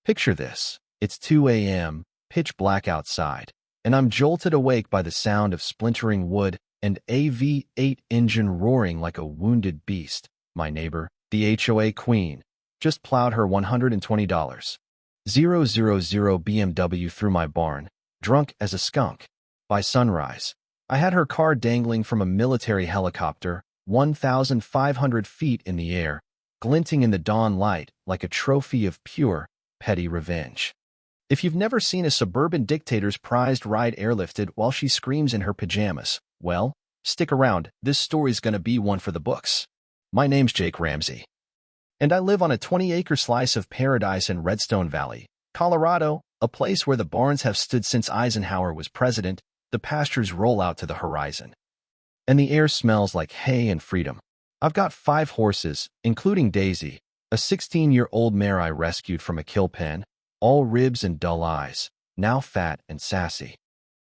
Picture this. It's 2 a.m., pitch black outside, and I'm jolted awake by the sound of splintering wood and a V8 engine roaring like a wounded beast. My neighbor, the HOA queen, just plowed her $120,000 BMW through my barn, drunk as a skunk. By sunrise, I had her car dangling from a military helicopter, 1,500 feet in the air, glinting in the dawn light like a trophy of pure, petty revenge. If you've never seen a suburban dictator's prized ride airlifted while she screams in her pajamas, well, stick around, this story's gonna be one for the books. My name's Jake Ramsey, and I live on a 20-acre slice of paradise in Redstone Valley, Colorado, a place where the barns have stood since Eisenhower was president, the pastures roll out to the horizon, and the air smells like hay and freedom. I've got 5 horses, including Daisy, a 16-year-old mare I rescued from a kill pen, all ribs and dull eyes, now fat and sassy,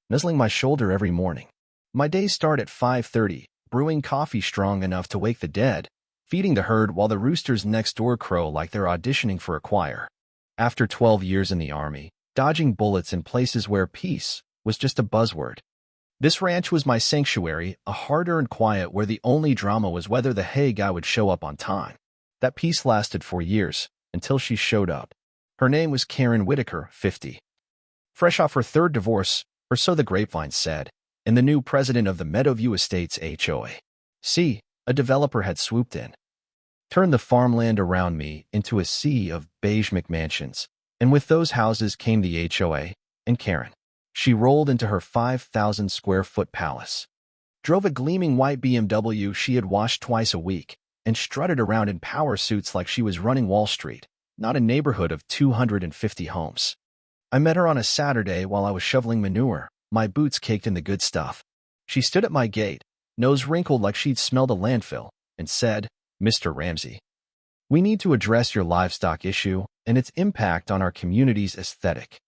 nuzzling my shoulder every morning. My days start at 5:30, brewing coffee strong enough to wake the dead, feeding the herd while the roosters next door crow like they're auditioning for a choir. After 12 years in the Army, dodging bullets in places where peace was just a buzzword, this ranch was my sanctuary, a hard-earned quiet where the only drama was whether the hay guy would show up on time. That peace lasted for years, until she showed up. Her name was Karen Whitaker, 50. Fresh off her 3rd divorce, or so the grapevine said, and the new president of the Meadowview Estates HOA. See, a developer had swooped in, turned the farmland around me into a sea of beige McMansions, and with those houses came the HOA and Karen. She rolled into her 5,000-square-foot palace, drove a gleaming white BMW she had washed twice a week, and strutted around in power suits like she was running Wall Street, not a neighborhood of 250 homes. I met her on a Saturday while I was shoveling manure, my boots caked in the good stuff. She stood at my gate, nose wrinkled like she'd smelled a landfill, and said, "Mr. Ramsey, we need to address your livestock issue and its impact on our community's aesthetic."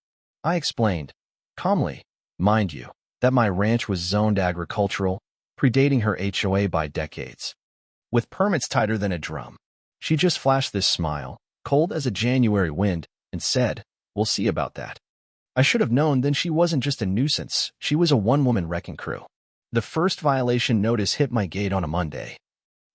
I explained, calmly, mind you, that my ranch was zoned agricultural, predating her HOA by decades, with permits tighter than a drum. She just flashed this smile, cold as a January wind, and said, "We'll see about that." I should have known then she wasn't just a nuisance, she was a one-woman wrecking crew. The first violation notice hit my gate on a Monday.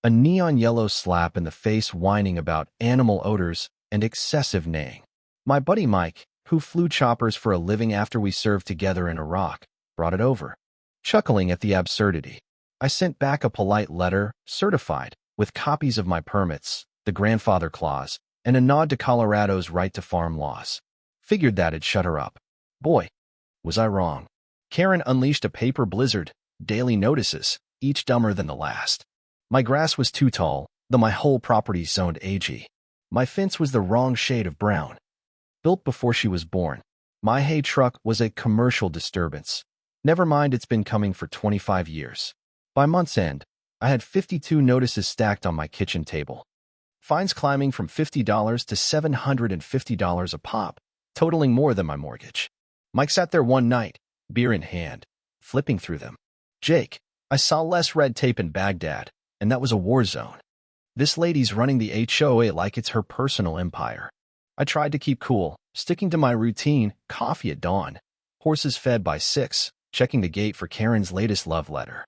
A neon yellow slap in the face whining about animal odors and excessive neighing. My buddy Mike, who flew choppers for a living after we served together in Iraq, brought it over, chuckling at the absurdity. I sent back a polite letter, certified, with copies of my permits, the grandfather clause, and a nod to Colorado's right to farm laws. Figured that'd shut her up. Boy, was I wrong. Karen unleashed a paper blizzard, daily notices, each dumber than the last. My grass was too tall, though my whole property zoned AG. My fence was the wrong shade of brown, built before she was born. My hay truck was a commercial disturbance. Never mind, it's been coming for 25 years. By month's end, I had 52 notices stacked on my kitchen table. Fines climbing from $50 to $750 a pop, totaling more than my mortgage. Mike sat there one night, beer in hand, flipping through them. "Jake, I saw less red tape in Baghdad, and that was a war zone. This lady's running the HOA like it's her personal empire." I tried to keep cool, sticking to my routine, coffee at dawn, horses fed by 6, checking the gate for Karen's latest love letter.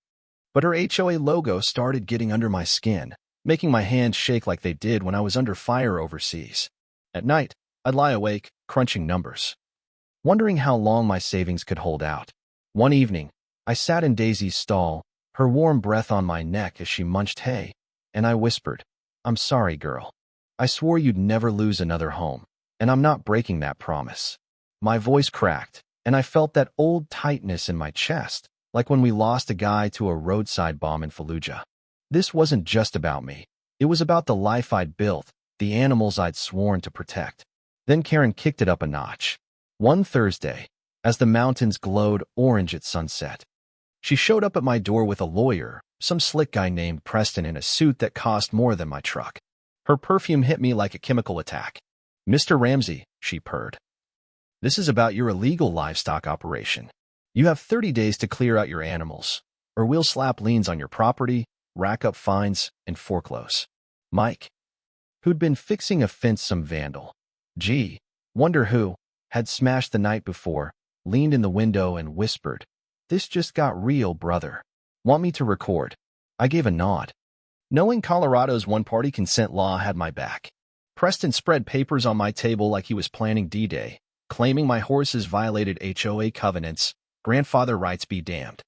But her HOA logo started getting under my skin, making my hands shake like they did when I was under fire overseas. At night, I'd lie awake, crunching numbers, wondering how long my savings could hold out. One evening, I sat in Daisy's stall, her warm breath on my neck as she munched hay, and I whispered, "I'm sorry, girl. I swore you'd never lose another home, and I'm not breaking that promise." My voice cracked, and I felt that old tightness in my chest, like when we lost a guy to a roadside bomb in Fallujah. This wasn't just about me. It was about the life I'd built, the animals I'd sworn to protect. Then Karen kicked it up a notch. One Thursday, as the mountains glowed orange at sunset, she showed up at my door with a lawyer, some slick guy named Preston in a suit that cost more than my truck. Her perfume hit me like a chemical attack. "Mr. Ramsey," she purred, "this is about your illegal livestock operation. You have 30 days to clear out your animals, or we'll slap liens on your property, rack up fines, and foreclose." Mike, who'd been fixing a fence, some vandal, gee, Wonder who had smashed the night before, leaned in the window and whispered, "This just got real, brother. Want me to record?" I gave a nod. Knowing Colorado's one-party consent law had my back. Preston spread papers on my table like he was planning D-Day, claiming my horses violated HOA covenants, grandfather rights be damned.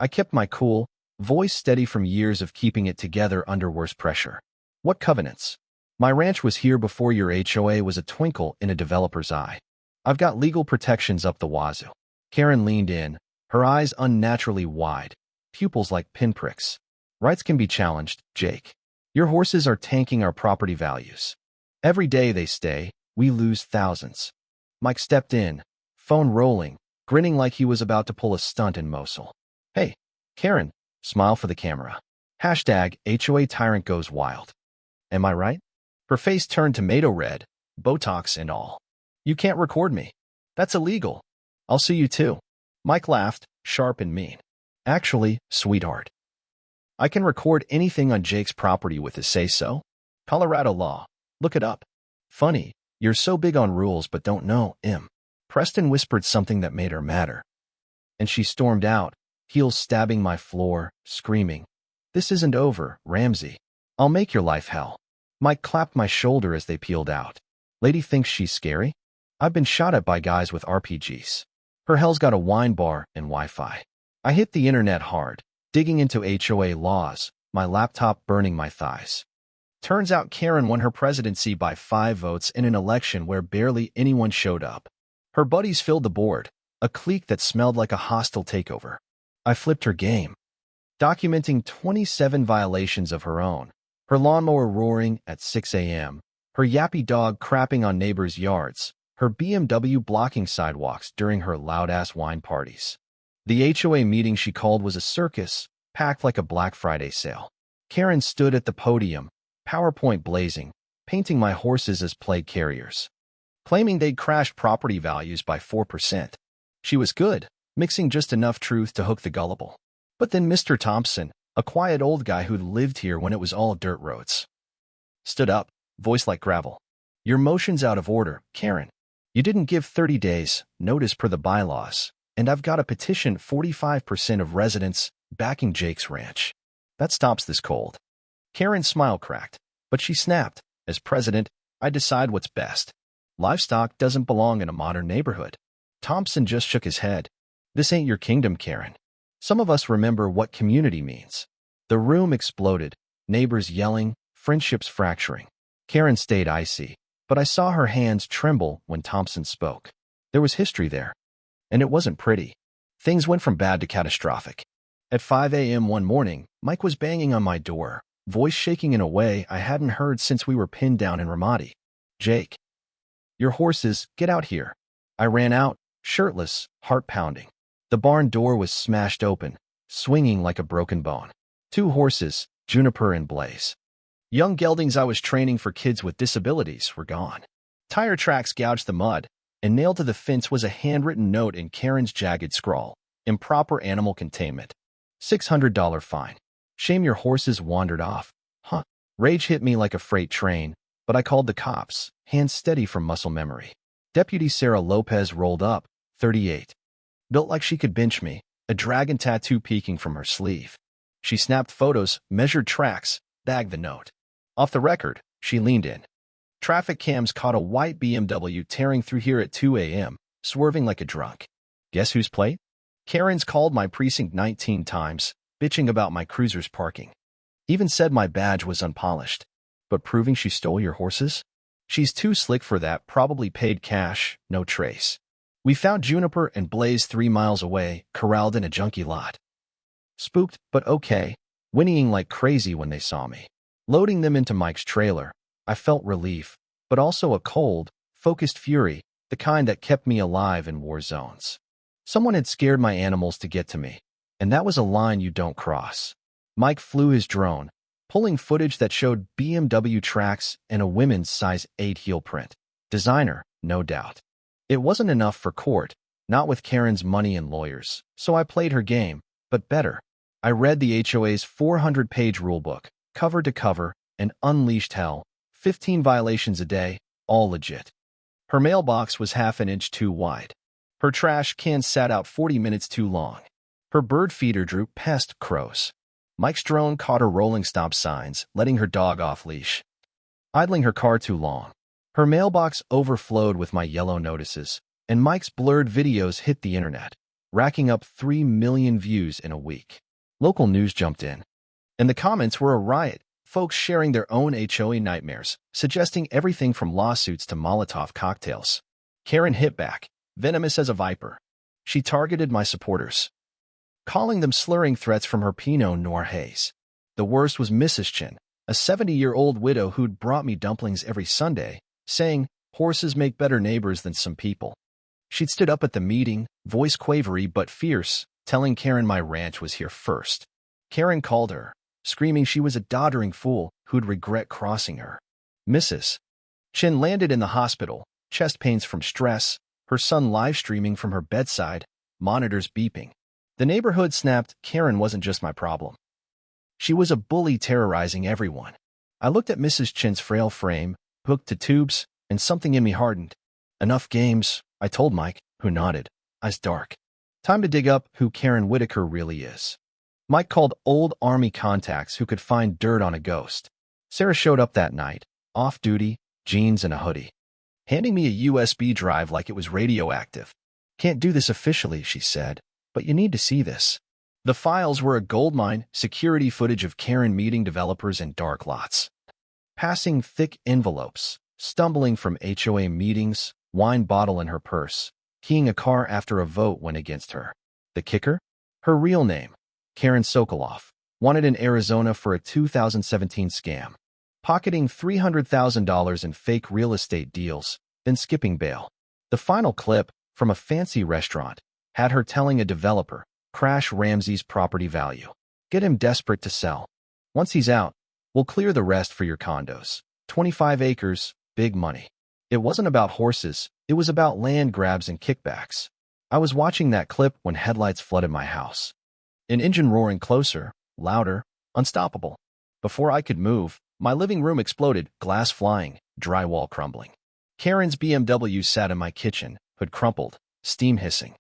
I kept my cool, voice steady from years of keeping it together under worse pressure. What covenants? My ranch was here before your HOA was a twinkle in a developer's eye. I've got legal protections up the wazoo. Karen leaned in, her eyes unnaturally wide, pupils like pinpricks. Rights can be challenged, Jake. Your horses are tanking our property values. Every day they stay, we lose thousands. Mike stepped in, phone rolling, grinning like he was about to pull a stunt in Mosul. Hey, Karen, smile for the camera. Hashtag HOA tyrant goes wild. Am I right? Her face turned tomato red, Botox and all. You can't record me. That's illegal. I'll sue you too. Mike laughed, sharp and mean. Actually, sweetheart, I can record anything on Jake's property with his say-so. Colorado law. Look it up. Funny, you're so big on rules but don't know him. Preston whispered something that made her madder. And she stormed out, heels stabbing my floor, screaming, "This isn't over, Ramsey. I'll make your life hell." Mike clapped my shoulder as they peeled out. Lady thinks she's scary? I've been shot at by guys with RPGs. Her hell's got a wine bar and Wi-Fi. I hit the internet hard, digging into HOA laws, my laptop burning my thighs. Turns out Karen won her presidency by 5 votes in an election where barely anyone showed up. Her buddies filled the board, a clique that smelled like a hostile takeover. I flipped her game, documenting 27 violations of her own. Her lawnmower roaring at 6 a.m., her yappy dog crapping on neighbors' yards, her BMW blocking sidewalks during her loud-ass wine parties. The HOA meeting she called was a circus, packed like a Black Friday sale. Karen stood at the podium, PowerPoint blazing, painting my horses as plague carriers, claiming they'd crashed property values by 4%. She was good, mixing just enough truth to hook the gullible. But then Mr. Thompson, a quiet old guy who'd lived here when it was all dirt roads, stood up, voice like gravel. "Your motion's out of order, Karen. You didn't give 30 days notice per the bylaws, and I've got a petition 45% of residents backing Jake's ranch. That stops this cold." Karen's smile cracked, but she snapped, "As president, I decide what's best. Livestock doesn't belong in a modern neighborhood." Thompson just shook his head. "This ain't your kingdom, Karen. Some of us remember what community means." The room exploded, neighbors yelling, friendships fracturing. Karen stayed icy, but I saw her hands tremble when Thompson spoke. There was history there, and it wasn't pretty. Things went from bad to catastrophic. At 5 a.m. one morning, Mike was banging on my door, voice shaking in a way I hadn't heard since we were pinned down in Ramadi. "Jake, your horses, get out here." I ran out, shirtless, heart pounding. The barn door was smashed open, swinging like a broken bone. 2 horses, Juniper and Blaze. Young geldings I was training for kids with disabilities were gone. Tire tracks gouged the mud, and nailed to the fence was a handwritten note in Karen's jagged scrawl, "Improper animal containment. $600 fine. Shame your horses wandered off." Huh. Rage hit me like a freight train, but I called the cops, hands steady from muscle memory. Deputy Sarah Lopez rolled up, 38. Built like she could bench me, a dragon tattoo peeking from her sleeve. She snapped photos, measured tracks, bagged the note. Off the record, she leaned in. "Traffic cams caught a white BMW tearing through here at 2 a.m., swerving like a drunk. Guess whose plate? Karen's called my precinct 19 times, bitching about my cruiser's parking. Even said my badge was unpolished. But proving she stole your horses? She's too slick for that, probably paid cash, no trace. We found Juniper and Blaze 3 miles away, corralled in a junkie lot. Spooked, but okay, whinnying like crazy when they saw me. Loading them into Mike's trailer, I felt relief, but also a cold, focused fury, the kind that kept me alive in war zones. Someone had scared my animals to get to me, and that was a line you don't cross. Mike flew his drone, pulling footage that showed BMW tracks and a women's size 8 heel print. Designer, no doubt. It wasn't enough for court, not with Karen's money and lawyers, so I played her game, but better. I read the HOA's 400-page rulebook, cover to cover, and unleashed hell, 15 violations a day, all legit. Her mailbox was half an inch too wide. Her trash can sat out 40 minutes too long. Her bird feeder drew pest crows. Mike's drone caught her rolling stop signs, letting her dog off leash. Idling her car too long. Her mailbox overflowed with my yellow notices, and Mike's blurred videos hit the internet, racking up 3 million views in a week. Local news jumped in, and the comments were a riot, folks sharing their own HOA nightmares, suggesting everything from lawsuits to Molotov cocktails. Karen hit back, venomous as a viper. She targeted my supporters, calling them slurring threats from her Pinot Noir haze. The worst was Mrs. Chin, a 70-year-old widow who'd brought me dumplings every Sunday, saying, "Horses make better neighbors than some people." She'd stood up at the meeting, voice quavery but fierce, telling Karen my ranch was here first. Karen called her, screaming she was a doddering fool who'd regret crossing her. Mrs. Chin landed in the hospital, chest pains from stress, her son live-streaming from her bedside, monitors beeping. The neighborhood snapped. Karen wasn't just my problem. She was a bully terrorizing everyone. I looked at Mrs. Chin's frail frame, hooked to tubes, and something in me hardened. "Enough games," I told Mike, who nodded, eyes dark. "Time to dig up who Karen Whitaker really is." Mike called old Army contacts who could find dirt on a ghost. Sarah showed up that night, off-duty, jeans and a hoodie, handing me a USB drive like it was radioactive. "Can't do this officially," she said, "but you need to see this." The files were a goldmine, security footage of Karen meeting developers in dark lots, passing thick envelopes, stumbling from HOA meetings, wine bottle in her purse, keying a car after a vote went against her. The kicker? Her real name, Karen Sokoloff, wanted in Arizona for a 2017 scam, pocketing $300,000 in fake real estate deals, then skipping bail. The final clip, from a fancy restaurant, had her telling a developer, "Crash Ramsey's property value. Get him desperate to sell. Once he's out, we'll clear the rest for your condos. 25 acres, big money." It wasn't about horses, it was about land grabs and kickbacks. I was watching that clip when headlights flooded my house. An engine roaring closer, louder, unstoppable. Before I could move, my living room exploded, glass flying, drywall crumbling. Karen's BMW sat in my kitchen, hood crumpled, steam hissing.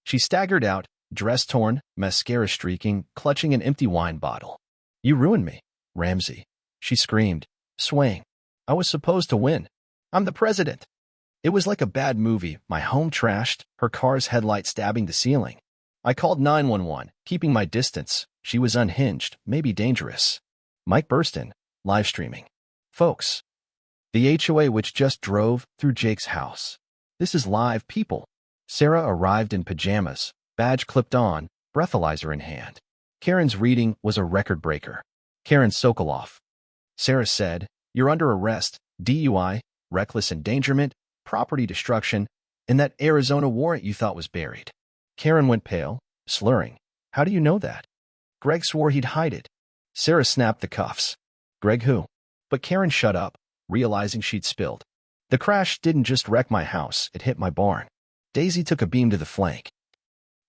She staggered out, dress torn, mascara streaking, clutching an empty wine bottle. "You ruined me, Ramsey," she screamed, swaying. "I was supposed to win. I'm the president." It was like a bad movie, my home trashed, her car's headlight stabbing the ceiling. I called 911, keeping my distance. She was unhinged, maybe dangerous. Mike burst in, live streaming. "Folks, the HOA which just drove through Jake's house. This is live, people." Sarah arrived in pajamas, badge clipped on, breathalyzer in hand. Karen's reading was a record breaker. "Karen Sokoloff." Sarah said, "You're under arrest, DUI, reckless endangerment, property destruction, and that Arizona warrant you thought was buried." Karen went pale, slurring. "How do you know that?" "Greg swore he'd hide it." Sarah snapped the cuffs. "Greg who?" But Karen shut up, realizing she'd spilled. "The crash didn't just wreck my house, it hit my barn." Daisy took a beam to the flank,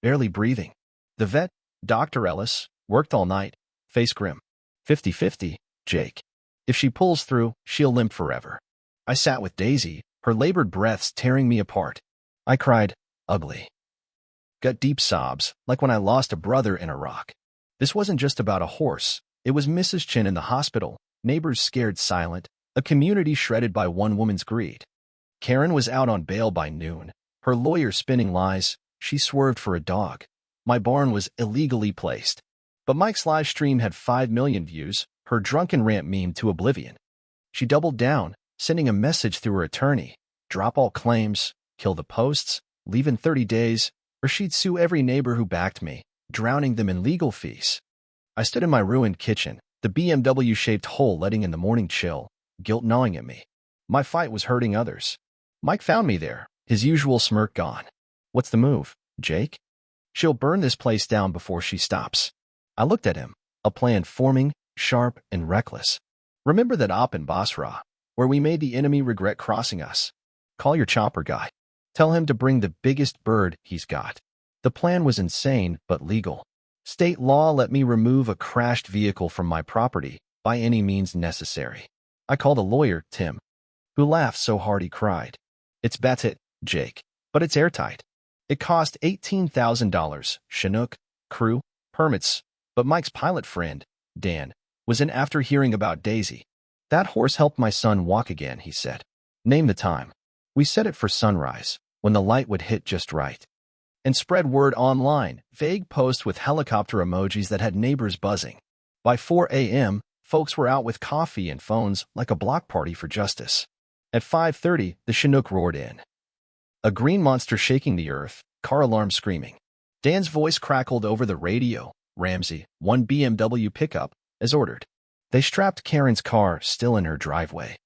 barely breathing. The vet, Dr. Ellis, worked all night, face grim. 50-50, Jake. If she pulls through, she'll limp forever. I sat with Daisy, her labored breaths tearing me apart. I cried, ugly. Got deep sobs, like when I lost a brother in Iraq. This wasn't just about a horse. It was Mrs. Chin in the hospital, neighbors scared silent, a community shredded by one woman's greed. Karen was out on bail by noon, her lawyer spinning lies. She swerved for a dog. My barn was illegally placed. But Mike's live stream had 5 million views, her drunken rant meme to oblivion. She doubled down, sending a message through her attorney. Drop all claims, kill the posts, leave in 30 days, or she'd sue every neighbor who backed me, drowning them in legal fees. I stood in my ruined kitchen, the BMW-shaped hole letting in the morning chill, guilt gnawing at me. My fight was hurting others. Mike found me there, his usual smirk gone. What's the move, Jake? She'll burn this place down before she stops. I looked at him, a plan forming, sharp and reckless. Remember that op in Basra, where we made the enemy regret crossing us? Call your chopper guy. Tell him to bring the biggest bird he's got. The plan was insane, but legal. State law let me remove a crashed vehicle from my property by any means necessary. I called a lawyer, Tim, who laughed so hard he cried. It's Batit, Jake, but it's airtight. It cost $18,000, Chinook, crew, permits, but Mike's pilot friend, Dan, was in after hearing about Daisy. That horse helped my son walk again, he said. Name the time. We set it for sunrise, when the light would hit just right. And spread word online, vague posts with helicopter emojis that had neighbors buzzing. By 4 a.m., folks were out with coffee and phones like a block party for justice. At 5:30, the Chinook roared in. A green monster shaking the earth, car alarm screaming. Dan's voice crackled over the radio. Ramsey, 1 BMW pickup, as ordered. They strapped Karen's car, still in her driveway.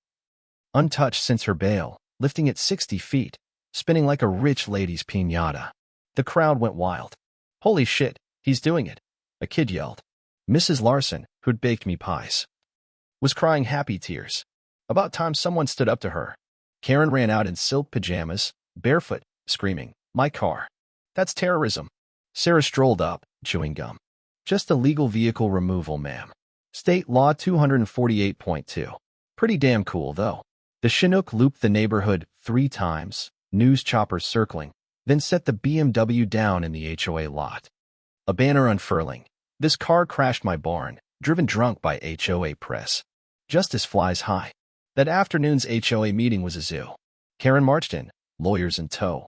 Untouched since her bail, lifting it 60 feet, spinning like a rich lady's piñata. The crowd went wild. Holy shit, he's doing it, a kid yelled. Mrs. Larson, who'd baked me pies, was crying happy tears. About time someone stood up to her. Karen ran out in silk pajamas, barefoot, screaming, "My car. That's terrorism." Sarah strolled up, chewing gum. Just illegal vehicle removal, ma'am. State Law 248.2. Pretty damn cool, though. The Chinook looped the neighborhood 3 times, news choppers circling, then set the BMW down in the HOA lot. A banner unfurling. This car crashed my barn, driven drunk by HOA press. Justice flies high. That afternoon's HOA meeting was a zoo. Karen marched in, lawyers in tow,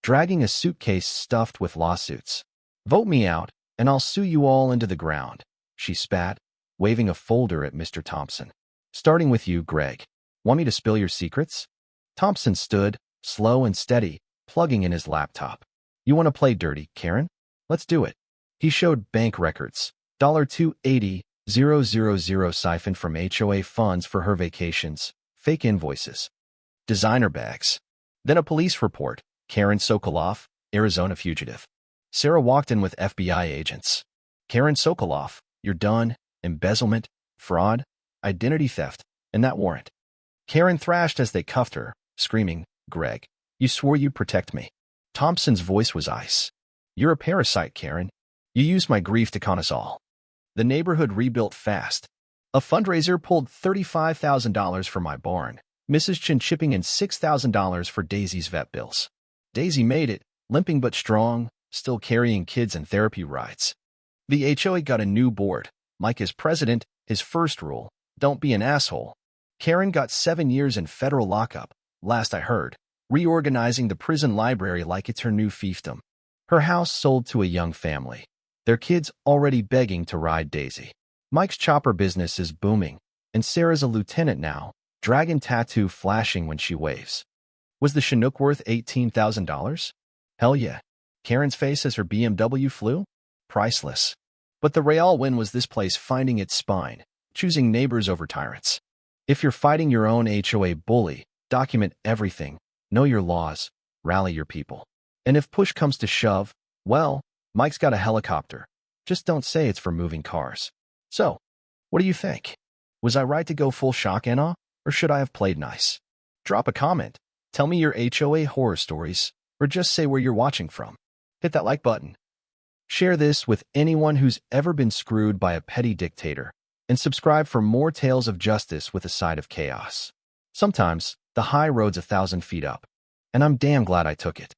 dragging a suitcase stuffed with lawsuits. Vote me out, and I'll sue you all into the ground, she spat, waving a folder at Mr. Thompson. Starting with you, Greg. Want me to spill your secrets? Thompson stood, slow and steady, plugging in his laptop. You want to play dirty, Karen? Let's do it. He showed bank records. $280,000 siphoned from HOA funds for her vacations, fake invoices, designer bags. Then a police report. Karen Sokoloff, Arizona fugitive. Sarah walked in with FBI agents. Karen Sokoloff, you're done. Embezzlement, fraud, identity theft, and that warrant. Karen thrashed as they cuffed her, screaming, Greg, you swore you'd protect me. Thompson's voice was ice. You're a parasite, Karen. You used my grief to con us all. The neighborhood rebuilt fast. A fundraiser pulled $35,000 for my barn, Mrs. Chin chipping in $6,000 for Daisy's vet bills. Daisy made it, limping but strong, still carrying kids and therapy rides. The HOA got a new board. Mike is president, his first rule, don't be an asshole. Karen got 7 years in federal lockup, last I heard, reorganizing the prison library like it's her new fiefdom. Her house sold to a young family. Their kids already begging to ride Daisy. Mike's chopper business is booming, and Sarah's a lieutenant now, dragon tattoo flashing when she waves. Was the Chinook worth $18,000? Hell yeah. Karen's face as her BMW flew? Priceless. But the real win was this place finding its spine, choosing neighbors over tyrants. If you're fighting your own HOA bully, document everything, know your laws, rally your people. And if push comes to shove, well, Mike's got a helicopter. Just don't say it's for moving cars. So, what do you think? Was I right to go full shock and awe, or should I have played nice? Drop a comment. Tell me your HOA horror stories, or just say where you're watching from. Hit that like button. Share this with anyone who's ever been screwed by a petty dictator, and subscribe for more tales of justice with a side of chaos. Sometimes, the high road's 1,000 feet up, and I'm damn glad I took it.